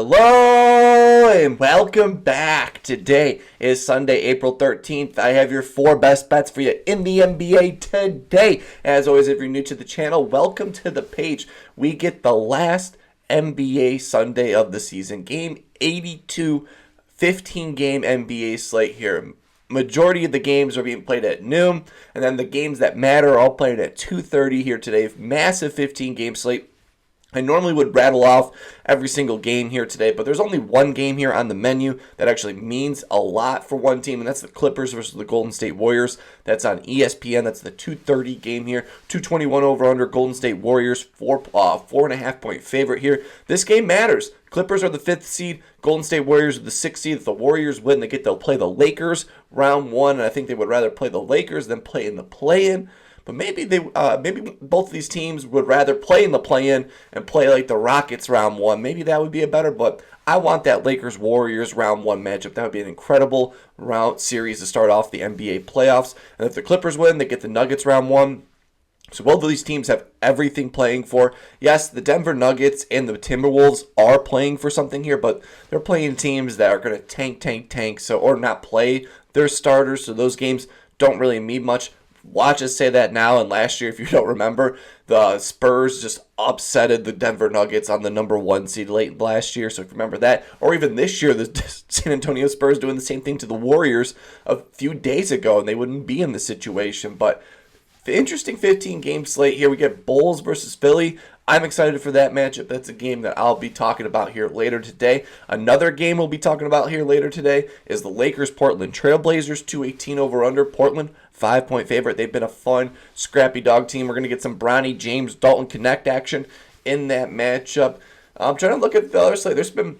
Hello and welcome back. Today is Sunday, April 13th. I have your 4 best bets for you in the NBA today. As always, if you're new to the channel, welcome to the page. We get the last NBA Sunday of the season. Game 82, 15-game NBA slate here. Majority of the games are being played at noon, and then the games that matter are all played at 2:30 here today. Massive 15-game slate. I normally would rattle off every single game here today, but there's only one game here on the menu that actually means a lot for one team, and that's the Clippers versus the Golden State Warriors. That's on ESPN. That's the 2:30 game here. 221 over under. Golden State Warriors, 4.5 point favorite here. This game matters. Clippers are the 5th seed. Golden State Warriors are the 6th seed. If the Warriors win, they get to play the Lakers round 1, and I think they would rather play the Lakers than play in the play-in. But maybe both of these teams would rather play in the play-in and play like the Rockets round 1. Maybe that would be a better, but I want that Lakers-Warriors round 1 matchup. That would be an incredible round series to start off the NBA playoffs. And if the Clippers win, they get the Nuggets round 1. So both of these teams have everything playing for. Yes, the Denver Nuggets and the Timberwolves are playing for something here, but they're playing teams that are going to tank, or not play their starters. So those games don't really mean much. Watch us say that now, and last year, if you don't remember, the Spurs just upsetted the Denver Nuggets on the number 1 seed late last year, so if you remember that. Or even this year, the San Antonio Spurs doing the same thing to the Warriors a few days ago, and they wouldn't be in this situation. But the interesting 15-game slate here, we get Bulls versus Philly. I'm excited for that matchup. That's a game that I'll be talking about here later today. Another game we'll be talking about here later today is the Lakers-Portland Trailblazers, 218 over under. Portland, 5-point favorite. They've been a fun, scrappy dog team. We're going to get some Bronny James, Dalton Connect action in that matchup. I'm trying to look at the other slate. There's been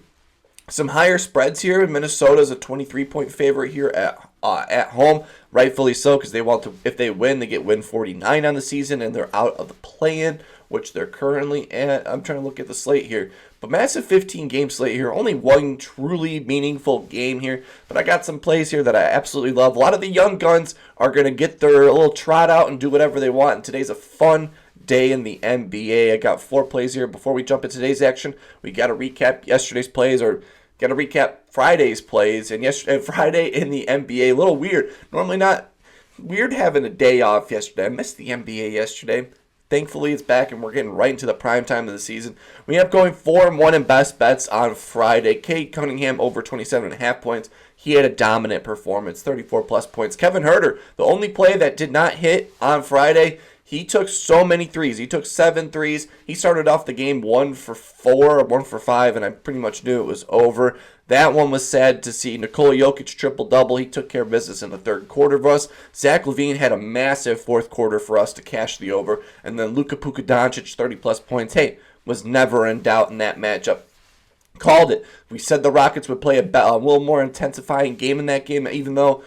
some higher spreads here. Minnesota's a 23-point favorite here at home, rightfully so, because they want to. If they win, they get win 49 on the season, and they're out of the play-in, which they're currently at. I'm trying to look at the slate here, but massive 15-game slate here. Only one truly meaningful game here, but I got some plays here that I absolutely love. A lot of the young guns are going to get their little trot out and do whatever they want. And today's a fun day in the NBA. I got 4 plays here. Before we jump into today's action, we got to recap yesterday's plays, or got to recap Friday's plays. And Friday in the NBA, a little weird. Normally not weird having a day off yesterday. I missed the NBA yesterday. Thankfully, it's back, and we're getting right into the prime time of the season. We have going 4-1 in best bets on Friday. Cade Cunningham over 27.5 points. He had a dominant performance, 34-plus points. Kevin Huerter, the only play that did not hit on Friday, he took so many threes. He took 7 threes. He started off the game 1 for 4 or 1 for 5, and I pretty much knew it was over. That one was sad to see. Nikola Jokic triple-double. He took care of business in the third quarter for us. Zach LaVine had a massive fourth quarter for us to cash the over. And then Luka Doncic, 30-plus points. Hey, was never in doubt in that matchup. Called it. We said the Rockets would play a little more intensifying game in that game, even though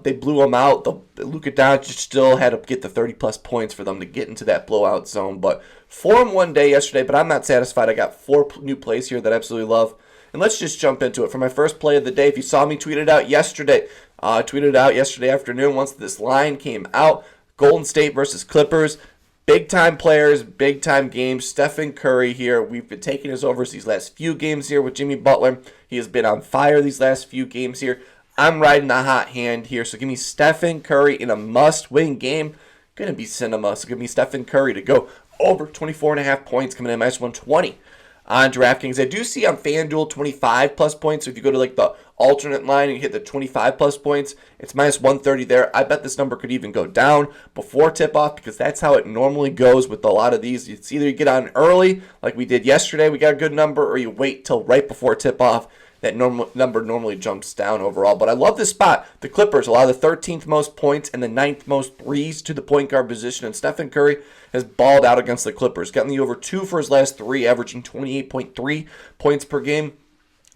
they blew them out. Luka Doncic still had to get the 30-plus points for them to get into that blowout zone. But 4-1 day yesterday, but I'm not satisfied. I got 4 new plays here that I absolutely love. And let's just jump into it. For my first play of the day, if you saw me tweet it out yesterday, afternoon once this line came out, Golden State versus Clippers. Big-time players, big-time games. Stephen Curry here. We've been taking his overs these last few games here with Jimmy Butler. He has been on fire these last few games here. I'm riding the hot hand here, so give me Stephen Curry in a must-win game. Going to be cinema, so give me Stephen Curry to go over 24.5 points, coming in minus 120 on DraftKings. I do see on FanDuel 25-plus points, so if you go to like the alternate line and you hit the 25-plus points, it's minus 130 there. I bet this number could even go down before tip-off, because that's how it normally goes with a lot of these. It's either you get on early, like we did yesterday, we got a good number, or you wait till right before tip-off. That number normally jumps down overall. But I love this spot. The Clippers allow the 13th most points and the 9th most threes to the point guard position. And Stephen Curry has balled out against the Clippers. Gotten the over 2 for his last 3, averaging 28.3 points per game.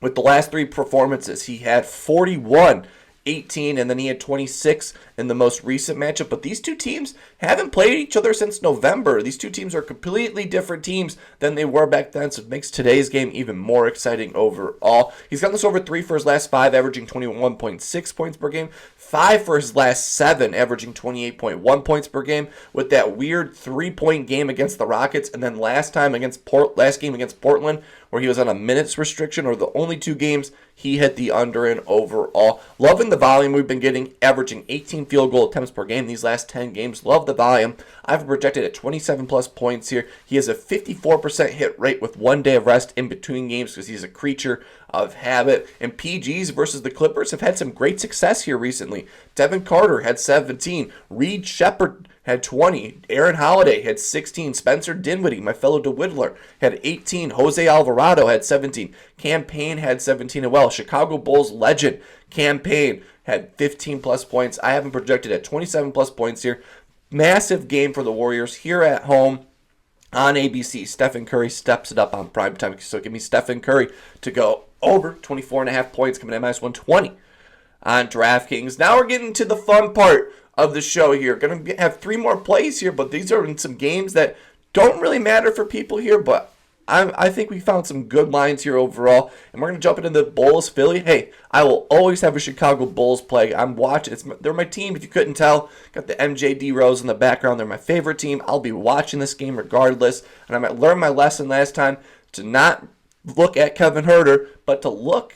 With the last 3 performances, he had 41, 18, and then he had 26 in the most recent matchup. But these two teams haven't played each other since November. These two teams are completely different teams than they were back then, so it makes today's game even more exciting overall. He's gotten this over 3 for his last 5, averaging 21.6 points per game. 5 for his last 7, averaging 28.1 points per game, with that weird 3-point game against the Rockets, and then last game against Portland, where he was on a minutes restriction, or the only 2 games he hit the under in overall. Loving the volume we've been getting, averaging 18 field goal attempts per game these last 10 games. Love the volume. I've projected at 27 plus points here. He has a 54% hit rate with 1 day of rest in between games because he's a creature of habit. And PGs versus the Clippers have had some great success here recently. Devin Carter had 17. Reed Shepard had 20. Aaron Holiday had 16. Spencer Dinwiddie, my fellow DaWiddler, had 18. Jose Alvarado had 17. Cam Payne had 17 as well. Chicago Bulls legend Cam Payne had 15 plus points. I have him projected at 27 plus points here. Massive game for the Warriors here at home on ABC. Stephen Curry steps it up on primetime. So give me Stephen Curry to go over 24.5 points, coming at -120 on DraftKings. Now we're getting to the fun part of the show here. Going to have 3 more plays here, but these are in some games that don't really matter for people here, but I think we found some good lines here overall, and we're going to jump into the Bulls, Philly. Hey, I will always have a Chicago Bulls play. I'm watching. They're my team, if you couldn't tell. Got the MJD Rose in the background. They're my favorite team. I'll be watching this game regardless, and I might learn my lesson last time to not look at Kevin Huerter, but to look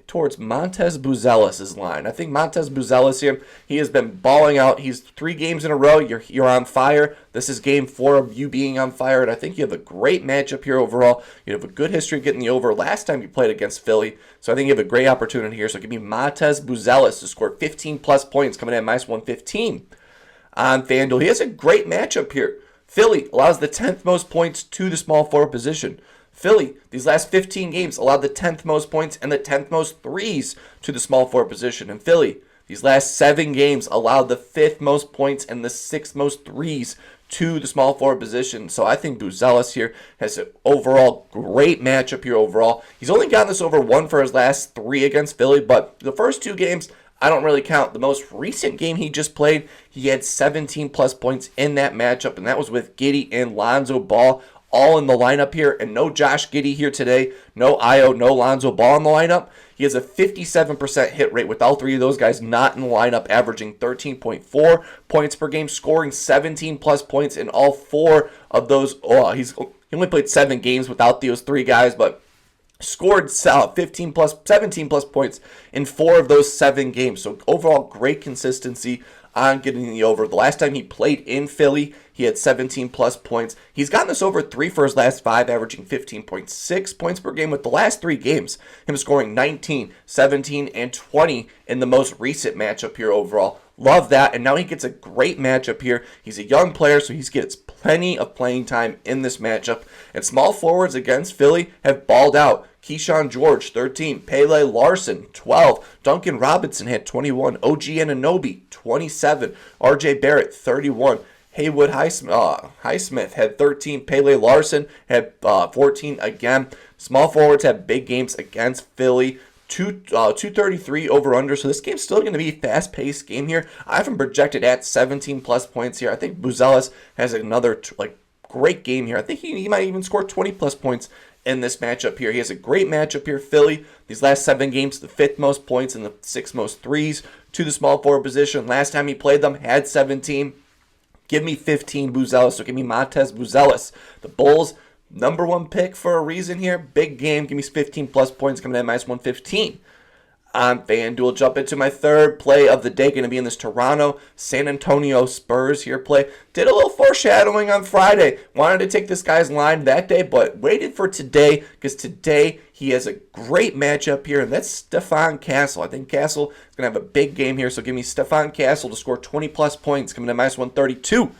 towards Montez Buzelis' line. I think Montez Buzelis here, he has been balling out. He's 3 games in a row. You're on fire. This is game 4 of you being on fire, and I think you have a great matchup here overall. You have a good history of getting the over last time you played against Philly, so I think you have a great opportunity here. So give me Montez Buzelis to score 15 plus points, coming in at -115 on FanDuel. He has a great matchup here. Philly allows the 10th most points to the small forward position. Philly, these last 15 games, allowed the 10th most points and the 10th most threes to the small forward position. And Philly, these last 7 games, allowed the 5th most points and the 6th most threes to the small forward position. So I think Buzelis here has an overall great matchup here overall. He's only gotten this over 1 for his last 3 against Philly, but the first 2 games, I don't really count. The most recent game he just played, he had 17 plus points in that matchup, and that was with Giddey and Lonzo Ball all in the lineup here, and no Josh Giddey here today, no Io, no Lonzo Ball in the lineup. He has a 57% hit rate with all 3 of those guys not in the lineup, averaging 13.4 points per game, scoring 17 plus points in all 4 of those. He only played 7 games without those 3 guys, but scored 17 plus points in 4 of those 7 games. So overall, great consistency on getting the over. The last time he played in Philly, he had 17 plus points. He's gotten this over 3 for his last 5, averaging 15.6 points per game, with the last 3 games, him scoring 19, 17, and 20 in the most recent matchup here overall. Love that, and now he gets a great matchup here. He's a young player, so he gets plenty of playing time in this matchup. And small forwards against Philly have balled out. Keyshawn George, 13. Pele Larson, 12. Duncan Robinson had 21. OG Anunoby, 27. RJ Barrett, 31. Haywood Highsmith had 13. Pele Larson had 14 again. Small forwards have big games against Philly. 233 over under, so this game's still going to be a fast-paced game here. I have him projected at 17 plus points here. I think Buzelis has another great game here. I think he might even score 20 plus points in this matchup here. He has a great matchup here. Philly, these last 7 games, the 5th most points and the 6th most threes to the small forward position. Last time he played them, had 17. Give me 15 Buzelis, so give me Montez Buzelis. The Bulls, number 1 pick for a reason here. Big game. Give me 15 plus points coming in at -115. On FanDuel, jump into my third play of the day. Going to be in this Toronto San Antonio Spurs here play. Did a little foreshadowing on Friday. Wanted to take this guy's line that day, but waited for today because today he has a great matchup here, and that's Stephon Castle. I think Castle is going to have a big game here, so give me Stephon Castle to score 20 plus points coming in at -132.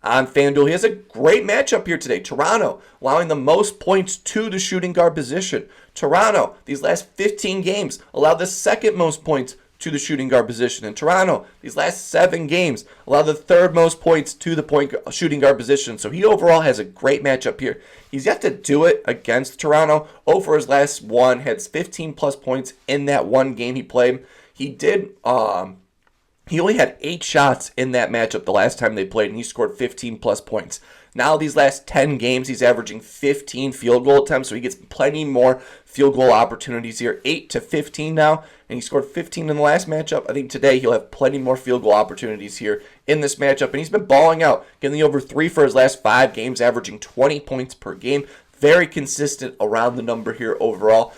On FanDuel, he has a great matchup here today. Toronto, allowing the most points to the shooting guard position. Toronto, these last 15 games, allowed the 2nd most points to the shooting guard position. And Toronto, these last 7 games, allowed the 3rd most points to the shooting guard position. So he overall has a great matchup here. He's yet to do it against Toronto. For his last 1, had 15 plus points in that 1 game he played. He only had 8 shots in that matchup the last time they played, and he scored 15 plus points. Now these last 10 games, he's averaging 15 field goal attempts, so he gets plenty more field goal opportunities here. 8 to 15 now, and he scored 15 in the last matchup. I think today he'll have plenty more field goal opportunities here in this matchup, and he's been balling out, getting the over 3 for his last 5 games, averaging 20 points per game. very consistent around the number here overall.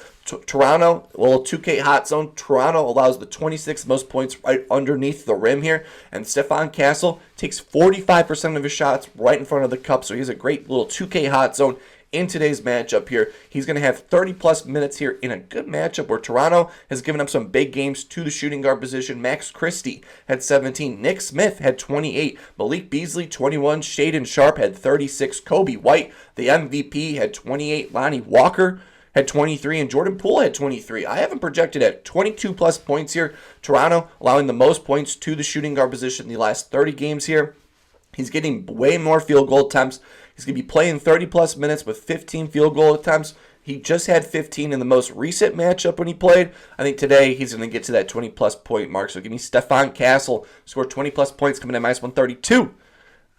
Toronto, a little 2K hot zone. Toronto allows the 26th most points right underneath the rim here. And Stephon Castle takes 45% of his shots right in front of the cup. So he has a great little 2K hot zone in today's matchup here. He's going to have 30-plus minutes here in a good matchup where Toronto has given up some big games to the shooting guard position. Max Christie had 17. Nick Smith had 28. Malik Beasley, 21. Shaedon Sharpe had 36. Kobe White, the MVP, had 28. Lonnie Walker had 23, and Jordan Poole had 23. I have him projected at 22-plus points here. Toronto allowing the most points to the shooting guard position in the last 30 games here. He's getting way more field goal attempts. He's going to be playing 30-plus minutes with 15 field goal attempts. He just had 15 in the most recent matchup when he played. I think today he's going to get to that 20-plus point mark. So give me Stephon Castle, scored 20-plus points, coming at minus 132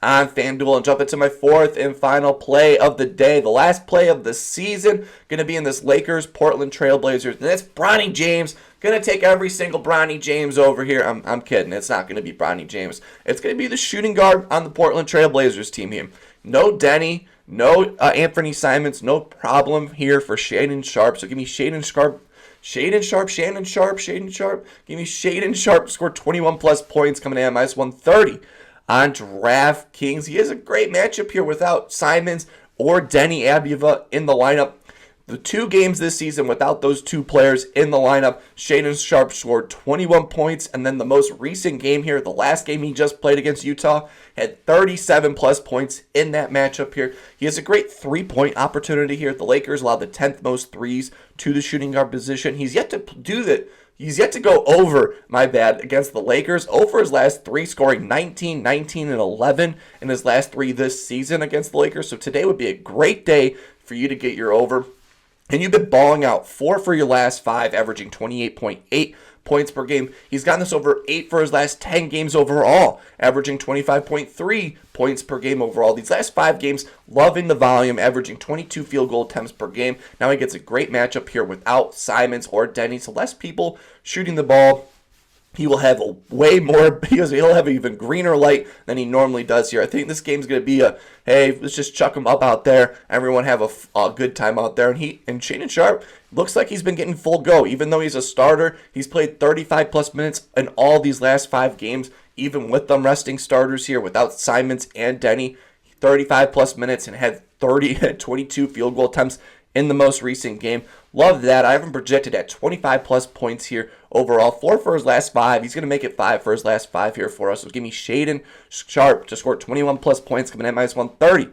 on FanDuel. And jump into my fourth and final play of the day. The last play of the season going to be in this Lakers-Portland Trailblazers. And that's Bronny James. Going to take every single Bronny James over here. I'm kidding. It's not going to be Bronny James. It's going to be the shooting guard on the Portland Trailblazers team here. No Denny, no Anthony Simons, no problem here for Shaedon Sharpe. So give me Shaedon Sharpe. Give me Shaedon Sharpe. Scored 21-plus points, coming in at minus 130 on DraftKings. He has a great matchup here without Simons or Denny Abdullah in the lineup. The 2 games this season without those 2 players in the lineup, Shaedon Sharpe scored 21 points, and then the most recent game here, the last game he just played against Utah, had 37-plus points in that matchup here. He has a great 3-point opportunity here. The Lakers allow the 10th most threes to the shooting guard position. He's yet to do that. He's yet to go over, against the Lakers. Over his last 3, scoring 19, 19, and 11 in his last 3 this season against the Lakers. So today would be a great day for you to get your over. And you've been balling out 4 for your last 5, averaging 28.8 points per game. He's gotten this over 8 for his last 10 games overall, averaging 25.3 points per game overall. These last 5 games, loving the volume, averaging 22 field goal attempts per game. Now he gets a great matchup here without Simons or Denny, so less people shooting the ball. He will have way more, because he'll have an even greener light than he normally does here. I think this game's going to be hey, let's just chuck him up out there. Everyone have a good time out there. And Shaedon Sharpe looks like he's been getting full go. Even though he's a starter, he's played 35-plus minutes in all these last 5 games, even with them resting starters here without Simons and Denny. 35-plus minutes and had 22 field goal attempts in the most recent game. Love that. I have him projected at 25-plus points here overall. 4 for his last 5. He's going to make it 5 for his last 5 here for us. So give me Shaedon Sharpe to score 21-plus points, coming in at minus 130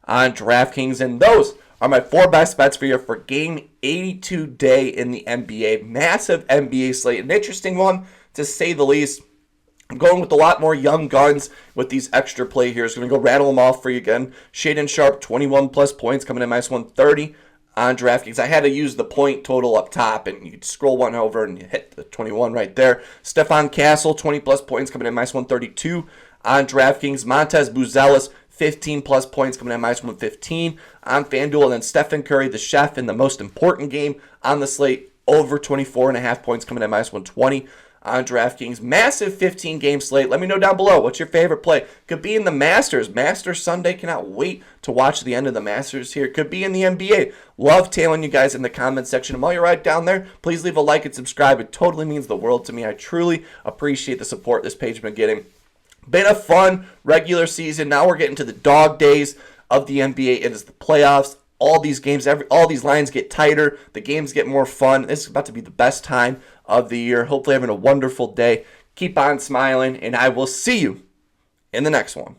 on DraftKings. And those are my 4 best bets for you for Game 82 day in the NBA. Massive NBA slate. An interesting one, to say the least. I'm going with a lot more young guns with these extra play here. So I'm going to go rattle them off for you again. Shaedon Sharpe, 21-plus points, coming in at minus 130 on DraftKings. I had to use the point total up top, and you could scroll one over and you hit the 21 right there. Stephon Castle, 20-plus points, coming in minus 132 on DraftKings. Montez Buzelis, 15-plus points, coming in minus 115 on FanDuel. And then Stephen Curry, the chef, in the most important game on the slate, over 24.5 points, coming in minus 120 on DraftKings. Massive 15-game slate. Let me know down below. What's your favorite play? Could be in the Masters. Masters Sunday. Cannot wait to watch the end of the Masters here. Could be in the NBA. Love tailing you guys in the comment section. And while you're right down there, please leave a like and subscribe. It totally means the world to me. I truly appreciate the support this page has been getting. Been a fun regular season. Now we're getting to the dog days of the NBA. It is the playoffs. All these games, all these lines get tighter. The games get more fun. This is about to be the best time of the year. Hopefully having a wonderful day. Keep on smiling, and I will see you in the next one.